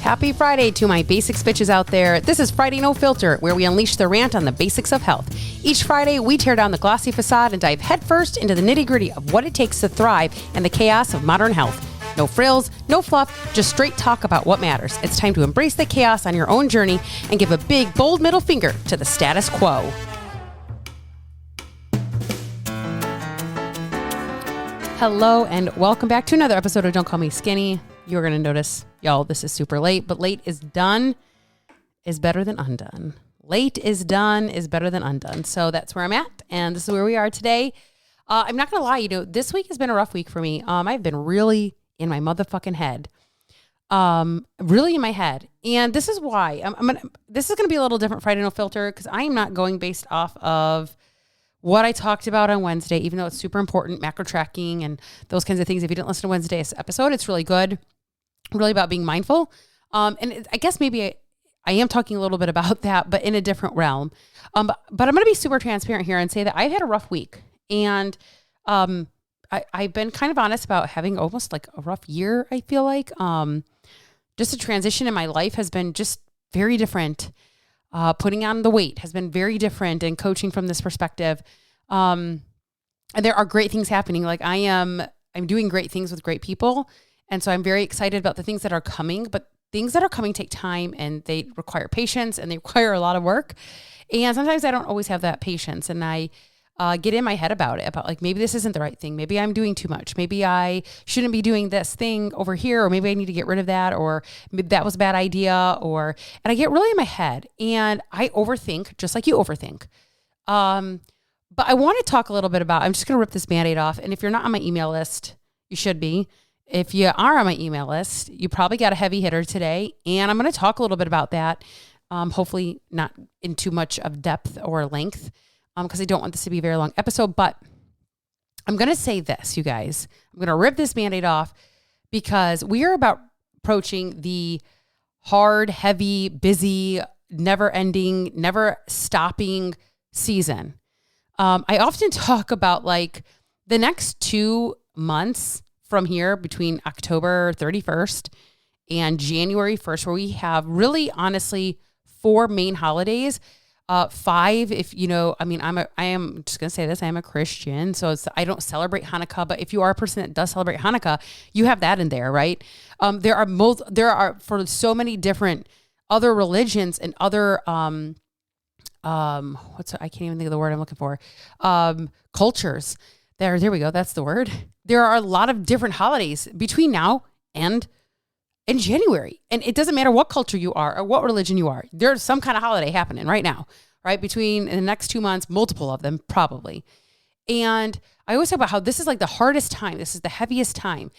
Happy Friday to my basics bitches out there. This is Friday No Filter, where we unleash the rant on the basics of health. Each Friday, we tear down the glossy facade and dive headfirst into the nitty-gritty of what it takes to thrive in the chaos of modern health. No frills, no fluff, just straight talk about what matters. It's time to embrace the chaos on your own journey and give a big, bold middle finger to the status quo. Hello, and welcome back to another episode of Don't Call Me Skinny. You're going to notice, y'all, this is super late, but late is done is better than undone. Late is done is better than undone. So that's where I'm at, and this is where we are today. I'm not going to lie, this week has been a rough week for me. I've been really in my motherfucking head. Really in my head. And this is why. This is going to be a little different Friday No Filter, because I am not going based off of what I talked about on Wednesday, even though it's super important, macro tracking and those kinds of things. If you didn't listen to Wednesday's episode, it's really good. Really about being mindful. I guess maybe I am talking a little bit about that, but in a different realm. But I'm going to be super transparent here and say that I've had a rough week. And I've been kind of honest about having almost like a rough year, I feel like. Just a transition in my life has been just very different. Putting on the weight has been very different, and coaching from this perspective. And there are great things happening. Like I'm doing great things with great people. And so I'm very excited about the things that are coming, but things that are coming take time, and they require patience, and they require a lot of work. And sometimes I don't always have that patience, and I get in my head about it, about like, maybe this isn't the right thing. Maybe I'm doing too much. Maybe I shouldn't be doing this thing over here, or maybe I need to get rid of that, or maybe that was a bad idea, and I get really in my head, and I overthink just like you overthink. But I want to talk a little bit about, I'm just going to rip this Band-Aid off. And if you're not on my email list, you should be. If you are on my email list, you probably got a heavy hitter today. And I'm going to talk a little bit about that. Hopefully not in too much of depth or length, because I don't want this to be a very long episode. But I'm going to say this, you guys. I'm going to rip this Band-Aid off, because we are about approaching the hard, heavy, busy, never-ending, never-stopping season. I often talk about like the next 2 months from here, between October 31st and January 1st, where we have really honestly 4 main holidays. 5, if you know, I am just going to say this, I am a Christian, so I don't celebrate Hanukkah, but if you are a person that does celebrate Hanukkah, you have that in there, right? There are for so many different other religions and other, I can't even think of the word I'm looking for. Cultures. There we go. That's the word. There are a lot of different holidays between now and in January. And it doesn't matter what culture you are or what religion you are. There's some kind of holiday happening right now, right? Between in the next 2 months, multiple of them probably. And I always talk about how this is like the hardest time. This is the heaviest time.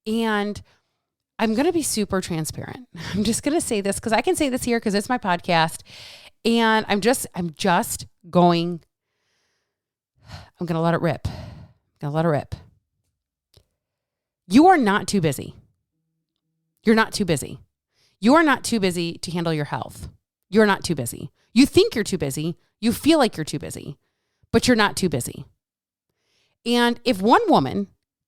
And I'm going to be super transparent. I'm just going to say this because I can say this here because it's my podcast. And I'm going to let it rip. You are not too busy. You're not too busy. You are not too busy to handle your health. You're not too busy. You think you're too busy. You feel like you're too busy, but you're not too busy. And if one woman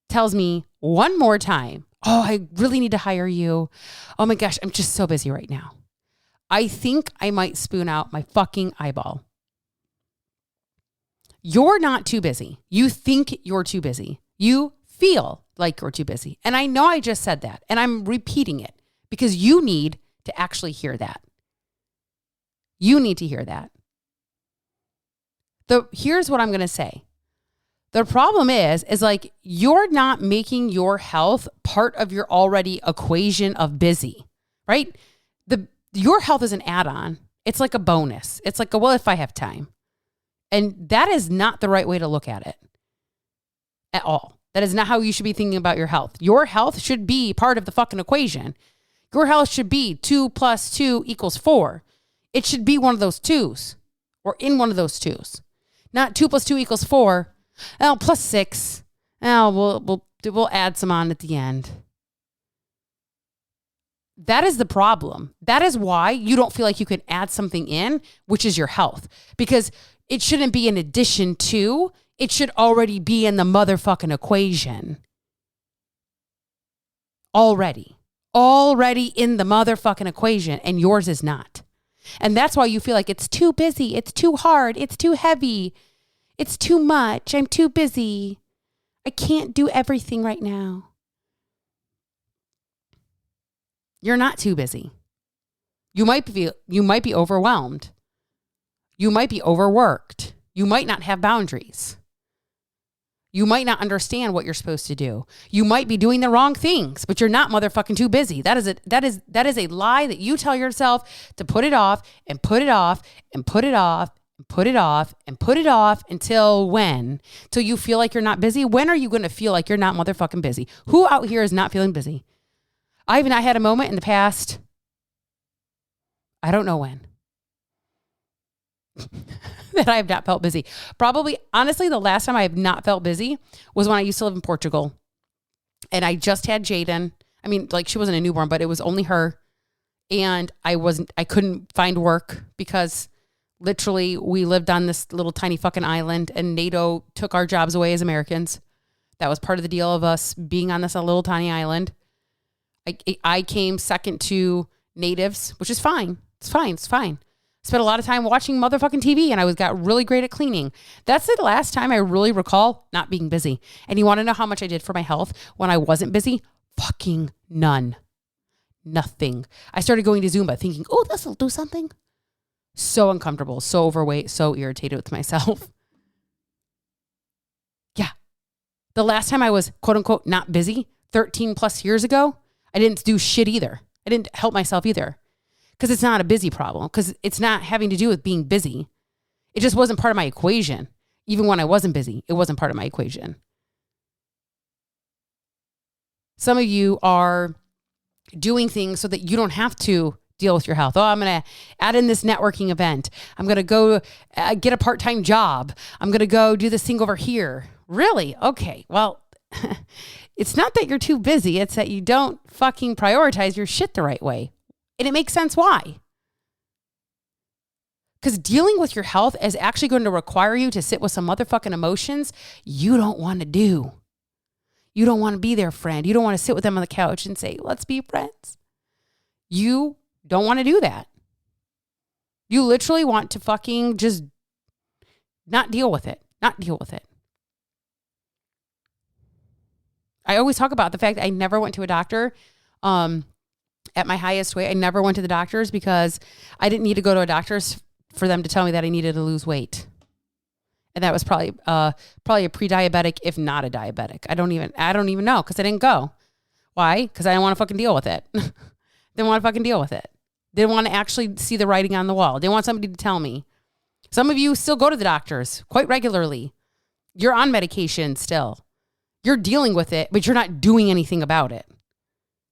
tells me one more time, oh, I really need to hire you. Oh my gosh, I'm just so busy right now. I think I might spoon out my fucking eyeball. You're not too busy. You think you're too busy. You feel like you're too busy. And I know I just said that, and I'm repeating it because you need to actually hear that. You need to hear that. Here's what I'm going to say. The problem is like you're not making your health part of your already equation of busy, right? Your health is an add-on. It's like a bonus. It's like, well, if I have time. And that is not the right way to look at it at all. That is not how you should be thinking about your health. Your health should be part of the fucking equation. Your health should be 2 + 2 = 4. It should be one of those 2s, or in one of those 2s. Not 2 + 2 = 4. Oh, plus 6. Oh, we'll add some on at the end. That is the problem. That is why you don't feel like you can add something in, which is your health. Because it shouldn't be in addition to, it should already be in the motherfucking equation. Already. already in the motherfucking equation and yours is not. And that's why you feel like it's too busy. It's too hard. It's too heavy. It's too much. I'm too busy. I can't do everything right now. You're not too busy. You might be overwhelmed. You might be overworked. You might not have boundaries. You might not understand what you're supposed to do. You might be doing the wrong things, but you're not motherfucking too busy. That is a lie that you tell yourself to put it off and put it off and put it off and put it off and put it off until when? Till you feel like you're not busy? When are you going to feel like you're not motherfucking busy? Who out here is not feeling busy? I've not had a moment in the past, I don't know when, that I have not felt busy. Probably, honestly, the last time I have not felt busy was when I used to live in Portugal. And I just had Jaden. I mean, like, she wasn't a newborn, but it was only her. And I couldn't find work because literally we lived on this little tiny fucking island and NATO took our jobs away as Americans. That was part of the deal of us being on this little tiny island. I came second to natives, which is fine. It's fine. Spent a lot of time watching motherfucking TV and I got really great at cleaning. That's the last time I really recall not being busy. And you want to know how much I did for my health when I wasn't busy? Fucking none. Nothing. I started going to Zumba thinking, oh, this will do something. So uncomfortable, so overweight, so irritated with myself. Yeah. The last time I was quote unquote not busy, 13 plus years ago, I didn't do shit either. I didn't help myself either. Because it's not a busy problem. Because it's not having to do with being busy. It just wasn't part of my equation. Even when I wasn't busy, it wasn't part of my equation. Some of you are doing things so that you don't have to deal with your health. Oh, I'm going to add in this networking event. I'm going to go get a part-time job. I'm going to go do this thing over here. Really? Okay. Well, it's not that you're too busy. It's that you don't fucking prioritize your shit the right way. And it makes sense why. Because dealing with your health is actually going to require you to sit with some motherfucking emotions you don't want to do. You don't want to be their friend. You don't want to sit with them on the couch and say, let's be friends. You don't want to do that. You literally want to fucking just not deal with it. Not deal with it. I always talk about the fact that I never went to a doctor at my highest weight. I never went to the doctors because I didn't need to go to a doctor's for them to tell me that I needed to lose weight. And that was probably a pre-diabetic, if not a diabetic. I don't even know because I didn't go. Why? Because I didn't want to fucking deal with it. Didn't want to fucking deal with it. Didn't want to actually see the writing on the wall. Didn't want somebody to tell me. Some of you still go to the doctors quite regularly. You're on medication still. You're dealing with it, but you're not doing anything about it.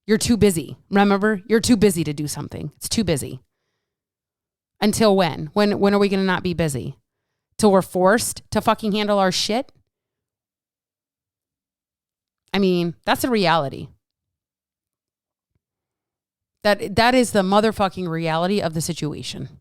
You're too busy. Remember, you're too busy to do something. It's too busy. Until when? When are we going to not be busy? Till we're forced to fucking handle our shit? I mean, that's a reality. That is the motherfucking reality of the situation.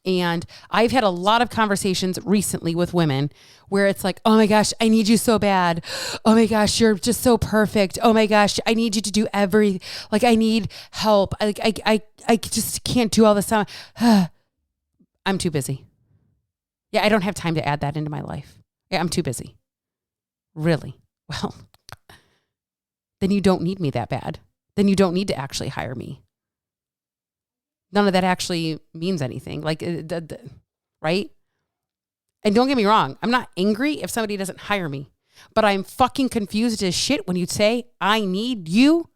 And I've had a lot of conversations recently with women where it's like, oh my gosh, I need you so bad. Oh my gosh, you're just so perfect. Oh my gosh, I need you to do I need help. I just can't do all this time. I'm too busy. Yeah, I don't have time to add that into my life. Yeah, I'm too busy. Really? Well, then you don't need me that bad. Then you don't need to actually hire me. None of that actually means anything. Right? And don't get me wrong. I'm not angry if somebody doesn't hire me. But I'm fucking confused as shit when you say, I need you.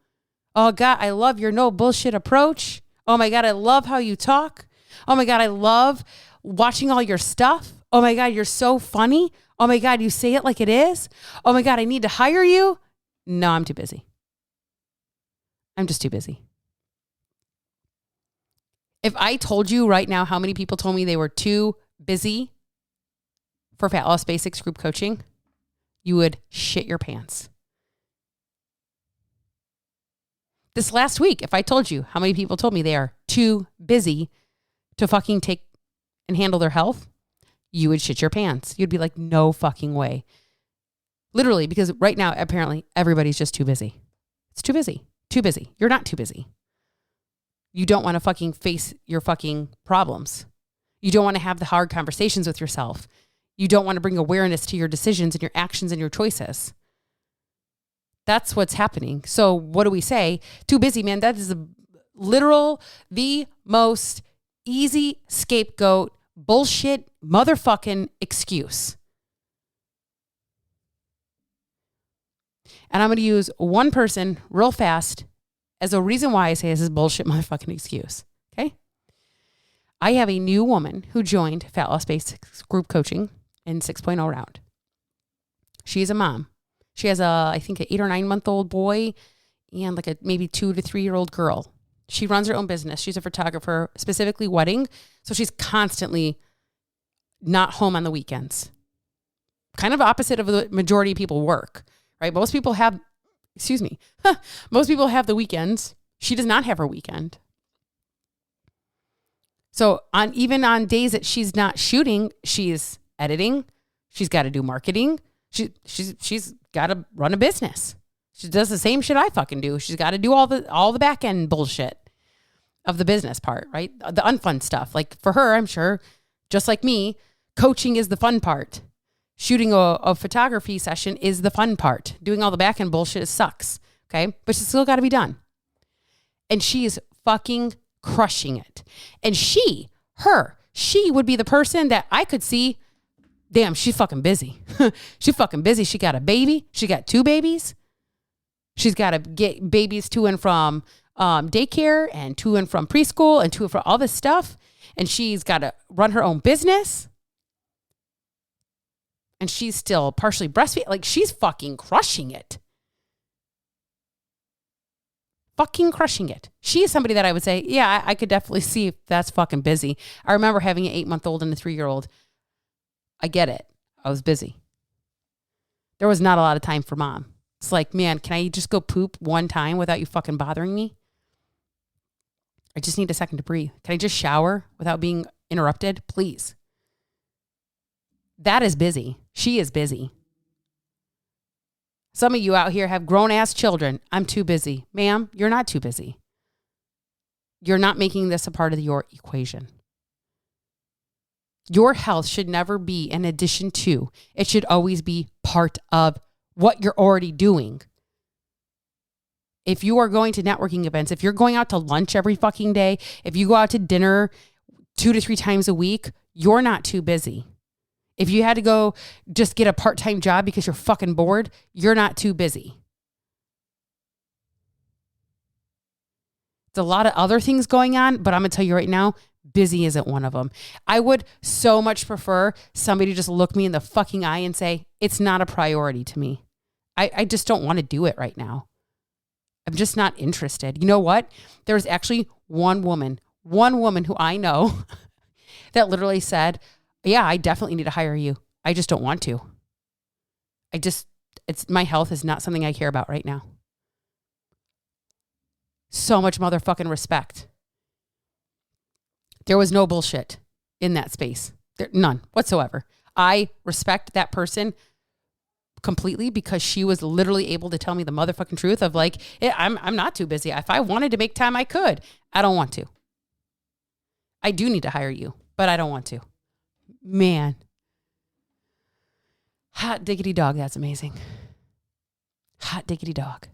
Oh God, I love your no bullshit approach. Oh my God, I love how you talk. Oh my God, I love watching all your stuff. Oh my God, you're so funny. Oh my God, you say it like it is. Oh my God, I need to hire you. No, I'm too busy. I'm just too busy. If I told you right now how many people told me they were too busy for Fat Loss Basics group coaching, you would shit your pants. This last week, if I told you how many people told me they are too busy to fucking take and handle their health, you would shit your pants. You'd be like, no fucking way. Literally, because right now, apparently, everybody's just too busy. It's too busy. Too busy. You're not too busy. You don't want to fucking face your fucking problems. You don't want to have the hard conversations with yourself. You don't want to bring awareness to your decisions and your actions and your choices. That's what's happening. So what do we say? Too busy, man. That is the most easy scapegoat bullshit motherfucking excuse. And I'm going to use one person real fast as a reason why I say this is bullshit motherfucking excuse. Okay. I have a new woman who joined Fat Loss Basics group coaching in 6.0 round. She's a mom. She has I think an 8 or 9 month old boy and like a maybe 2 to 3 year old girl. She runs her own business. She's a photographer, specifically wedding. So she's constantly not home on the weekends. Kind of opposite of the majority of people work, right? Most people have the weekends. She does not have her weekend. So even on days that she's not shooting, she's editing. She's got to do marketing. She's got to run a business. She does the same shit I fucking do. She's got to do all the back end bullshit of the business part, right? The unfun stuff. Like for her, I'm sure, just like me, coaching is the fun part. Shooting a photography session is the fun part. Doing all the back end bullshit sucks. Okay. But she's still got to be done. And she's fucking crushing it. And she would be the person that I could see, damn, she's fucking busy. She's fucking busy. She got a baby. She got 2 babies. She's got to get babies to and from daycare and to and from preschool and to and from all this stuff. And she's got to run her own business. And she's still partially breastfeeding. Like she's fucking crushing it. Fucking crushing it. She is somebody that I would say, yeah, I could definitely see if that's fucking busy. I remember having an 8-month-old and a 3-year-old. I get it. I was busy. There was not a lot of time for mom. It's like, man, can I just go poop one time without you fucking bothering me? I just need a second to breathe. Can I just shower without being interrupted? Please. That is busy. She is busy. Some of you out here have grown-ass children. I'm too busy. Ma'am, you're not too busy. You're not making this a part of your equation. Your health should never be an addition to. It should always be part of what you're already doing. If you are going to networking events, if you're going out to lunch every fucking day, if you go out to dinner 2 to 3 times a week, you're not too busy. If you had to go just get a part-time job because you're fucking bored, you're not too busy. It's a lot of other things going on, but I'm going to tell you right now, busy isn't one of them. I would so much prefer somebody to just look me in the fucking eye and say, it's not a priority to me. I just don't want to do it right now. I'm just not interested. You know what? There's actually one woman who I know that literally said, yeah, I definitely need to hire you. I just don't want to. My health is not something I care about right now. So much motherfucking respect. There was no bullshit in that space. None whatsoever. I respect that person completely because she was literally able to tell me the motherfucking truth of like, I'm not too busy. If I wanted to make time, I could. I don't want to. I do need to hire you, but I don't want to. Man. Hot diggity dog. That's amazing. Hot diggity dog.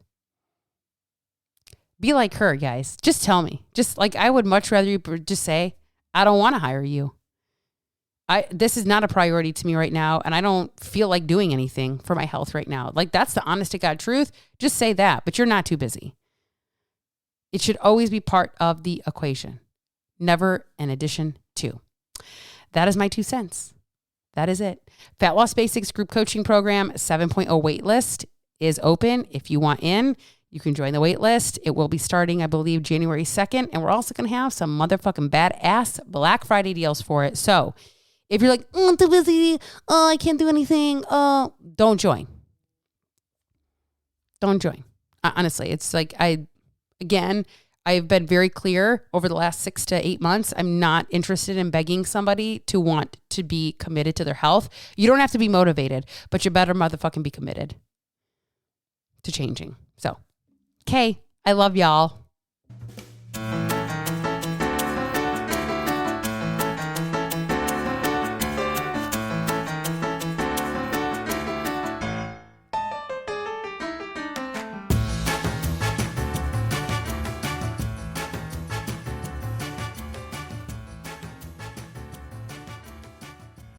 Be like her, guys. Just tell me. Just like, I would much rather you just say, I don't want to hire you. This is not a priority to me right now. And I don't feel like doing anything for my health right now. Like, that's the honest to God truth. Just say that, but you're not too busy. It should always be part of the equation. Never an addition to. That is my 2 cents. That is it. Fat Loss Basics group coaching program 7.0 wait list is open. If you want in, you can join the wait list. It will be starting, I believe, January 2nd. And we're also going to have some motherfucking badass Black Friday deals for it. So if you're like, I'm too busy, I can't do anything, don't join. Don't join. Honestly, it's like, I I've been very clear over the last 6 to 8 months. I'm not interested in begging somebody to want to be committed to their health. You don't have to be motivated, but you better motherfucking be committed to changing. So, okay. I love y'all.